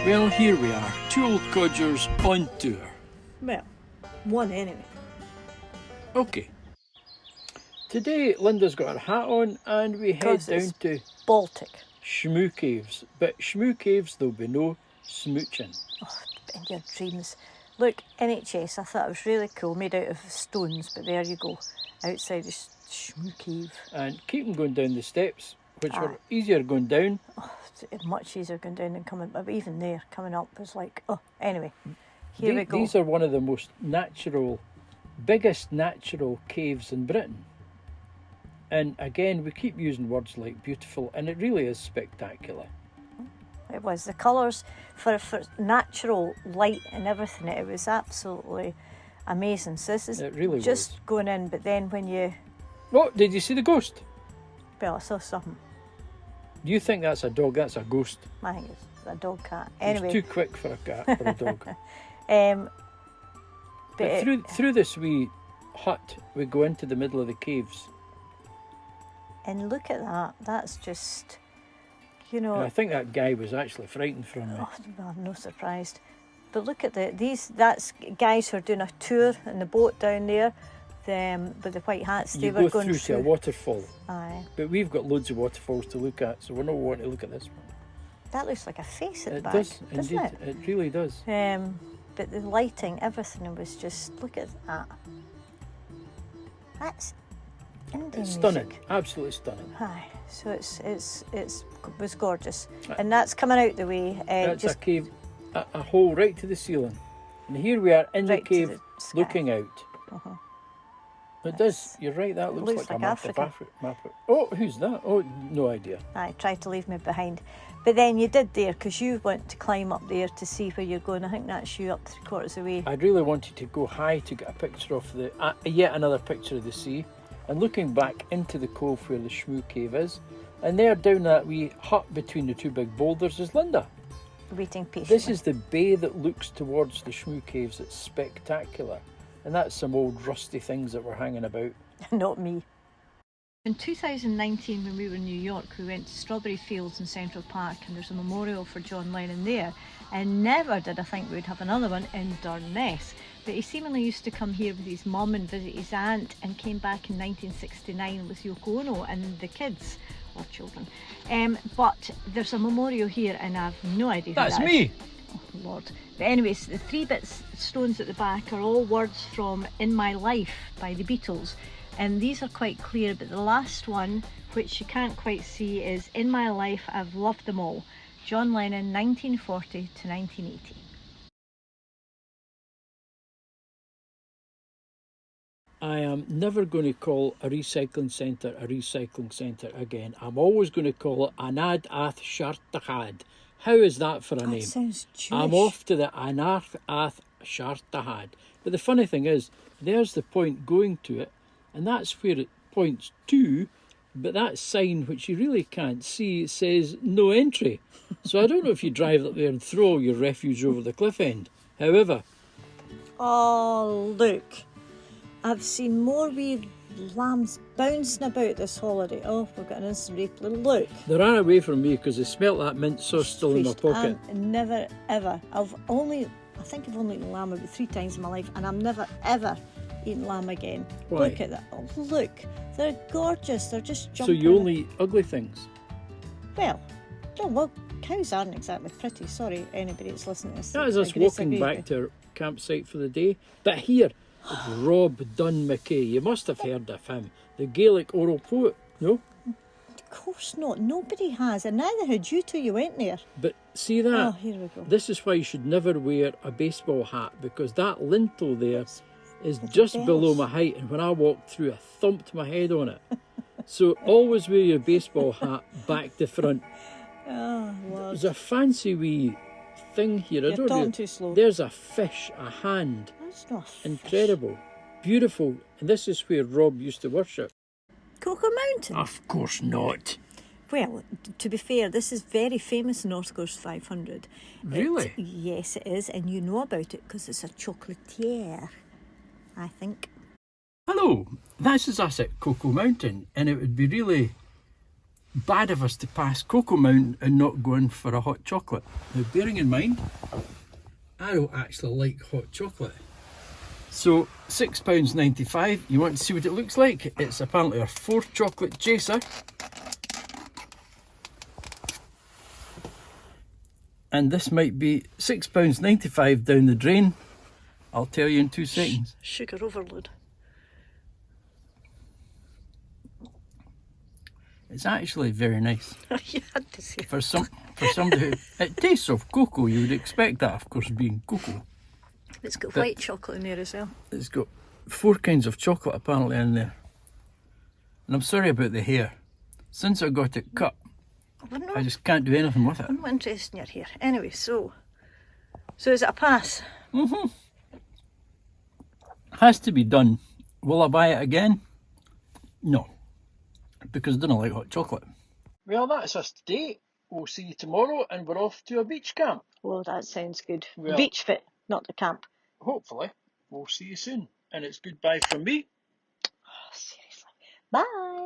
Well, here we are, two old codgers on tour. Well, one anyway. Okay. Today, Linda's got her hat on and we head down to Baltic. Smoo Caves. But Smoo Caves, there'll be no smooching. Oh, in your dreams. Look, NHS, I thought it was really cool, made out of stones, but there you go, outside the Smoo Cave. And keep them going down the steps, which were easier going down. Oh, it's much easier going down than coming, but even there, coming up was like, oh, anyway, here we go. These are one of the most natural, biggest natural caves in Britain. And again, we keep using words like beautiful, and it really is spectacular. It was. The colours, for natural light and everything, it was absolutely amazing. So this is just going in, but then when you... Oh, did you see the ghost? Well, I saw something. Do you think that's a dog? That's a ghost. I think it's a dog cat. Anyway. It's too quick for a cat, for a dog. but through this wee hut, we go into the middle of the caves. And look at that. That's just, you know... And I think that guy was actually frightened from me. Oh, well, I'm no surprised. But look at that's guys who are doing a tour in the boat down there with the white hats. They were going through to a waterfall. Aye. But we've got loads of waterfalls to look at, so we're not wanting to look at this one. That looks like a face at the back. It does, doesn't indeed. It really does. But the lighting, everything was just, look at that. That's Indian stunning, music. Absolutely stunning. Aye, so it was gorgeous, and that's coming out the way. That's a cave, a hole right to the ceiling, and here we are in the cave, looking out. It does. You're right. That looks like a map of Africa. Oh, who's that? Oh, no idea. Aye, tried to leave me behind, but then you did there because you went to climb up there to see where you're going. I think that's you up 3/4 away. I really wanted to go high to get a picture of yet another picture of the sea. And looking back into the cove where the Smoo Cave is, and there down that wee hut between the two big boulders is Linda. Waiting patiently. This is the bay that looks towards the Smoo Caves. It's spectacular. And that's some old rusty things that were hanging about. Not me. In 2019, when we were in New York, we went to Strawberry Fields in Central Park, and there's a memorial for John Lennon there. And never did I think we'd have another one in Durness. But he seemingly used to come here with his mum and visit his aunt, and came back in 1969 with Yoko Ono and the kids, or children. But there's a memorial here, and I've no idea who that is. That's me! Oh, Lord. But anyways, the 3 stones at the back are all words from In My Life by the Beatles. And these are quite clear, but the last one, which you can't quite see, is In My Life, I've Loved Them All. John Lennon, 1940 to 1980. I am never going to call a recycling centre again. I'm always going to call it Anad Ath Shartahad. How is that for a name? That sounds Jewish. I'm off to the Anarth Ath Shartahad. But the funny thing is, there's the point going to it, and that's where it points to, but that sign, which you really can't see, says no entry. So I don't know if you drive up there and throw all your refuse over the cliff end. However... Oh, look. I've seen more wee lambs bouncing about this holiday. Oh, we've got an instant replay. Look. They ran away from me because they smelt that mint sauce still in my pocket. And never, ever. I think I've only eaten lamb about 3 times in my life, and I'm never, ever eating lamb again. Why? Look at that. Oh, look. They're gorgeous. They're just jumping. So you only eat ugly things? Well, cows aren't exactly pretty. Sorry, anybody that's listening to this. That is us walking back to our campsite for the day. But here... It's Rob Dunn MacKay. You must have heard of him. The Gaelic oral poet, no? Of course not. Nobody has. And neither had you till you went there. But see that? Oh, here we go. This is why you should never wear a baseball hat, because that lintel there is just below my height. And when I walked through, I thumped my head on it. So always wear your baseball hat back to front. Oh, Lord. There's a fancy wee thing here. You're talking too slow. There's a fish, a hand. That's not a fish. Incredible. Beautiful. And this is where Rob used to worship. Cocoa Mountain? Of course not. Well, to be fair, this is very famous North Coast 500. Really? Yes, it is. And you know about it because it's a chocolatier, I think. Hello, this is us at Cocoa Mountain, and it would be really bad of us to pass Cocoa Mountain and not go in for a hot chocolate. Now, bearing in mind, I don't actually like hot chocolate. So, £6.95, you want to see what it looks like? It's apparently our 4th chocolate chaser. And this might be £6.95 down the drain. I'll tell you in 2 seconds. Sugar overload. It's actually very nice. You had to say For somebody who... It tastes of cocoa, you would expect that, of course, being cocoa. it's got white chocolate in there as well. It's got 4 kinds of chocolate apparently in there. And I'm sorry about the hair. Since I got it cut, I just can't do anything with it. I'm not interested in your hair. Anyway, so is it a pass? Mm-hmm. Has to be done. Will I buy it again? No, because I don't like hot chocolate. Well, that's us today. We'll see you tomorrow, and we're off to a beach camp. Well, that sounds good. Well, Beach fit, not the camp. Hopefully. We'll see you soon. And it's goodbye from me. Oh, seriously. Bye.